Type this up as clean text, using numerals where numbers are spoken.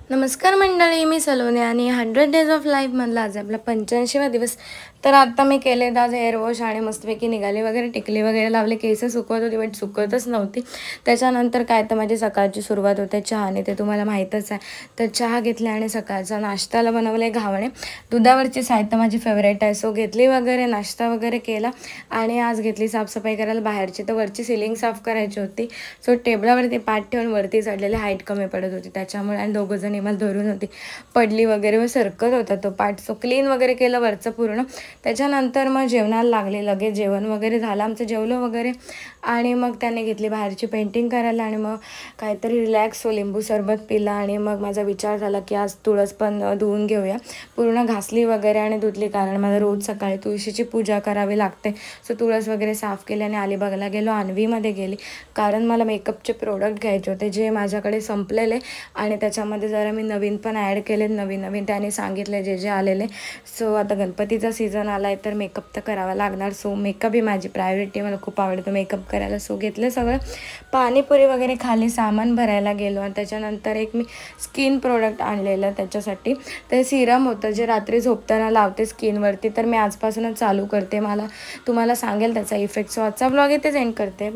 नमस्कार मंडळी, मी सलोनी आणि 100 डेज ऑफ लाईफमधला आज आपला 85वा दिवस. तर आता मी केले आज हेअर वॉश आणि मस्तपैकी निघाली वगैरे, टिकली वगैरे लावले, केस सुकवत होती बट सुकतच नव्हती. त्याच्यानंतर काय तर माझी सकाळची सुरुवात होते चहाने, ते तुम्हाला माहीतच आहे. तर चहा घेतला आणि सकाळचा नाश्त्याला बनवले घावणे. दुधावरची साहित्य माझी फेवरेट आहे, सो घेतली वगैरे, नाश्ता वगैरे केला आणि आज घेतली साफसफाई करायला बाहेरची. तर वरची सिलिंग साफ करायची होती, सो टेबलावरती पाठ ठेवून वरती चढलेले हाईट कमी पडत होती त्याच्यामुळे, आणि दोघंजण मला धरून होती, पडली वगैरे व सरकत होता तो पाठ. सो क्लीन वगैरे केलं वरचं पूर्ण. त्याच्यानंतर मग जेवणाला लागले, लगेच जेवण वगैरे झालं आमचं, जेवलं वगैरे आणि मग त्याने घेतली बाहेरची पेंटिंग करायला आणि मग काहीतरी रिलॅक्स लिंबू सरबत पिला. आणि मग माझा विचार झाला की आज तुळस पण धुवून घेऊया. पूर्ण घासली वगैरे आणि धुतली, कारण मला रोज सकाळी तुळशीची पूजा करावी लागते. सो तुळस वगैरे साफ केली आणि अलिबागला गेलो, अन्वीमध्ये गेली, कारण मला मेकअपचे प्रोडक्ट घ्यायचे होते जे माझ्याकडे संपलेले आणि त्याच्यामध्ये जरा मी नवीन पण ॲड केले, नवीन त्याने सांगितले जे आलेले. सो आता गणपतीचा सीझन आला आहे तर मेकअप तर करावा लागणार. सो मेकअप ही माझी प्रायोरिटी, मला खूप आवडतं मेकअप करायला. सो घेतलं सगळं, पाणीपुरी वगैरे खाली, सामान भरायला गेलो आणि त्याच्यानंतर एक मी स्किन प्रोडक्ट आणलेलं त्याच्यासाठी. ते सिरम होतं जे रात्री झोपताना लावते स्किनवरती, तर मी आजपासूनच चालू करते. तुम्हाला सांगेल त्याचा इफेक्ट. सो आजचा ब्लॉग इथेच एंड करते.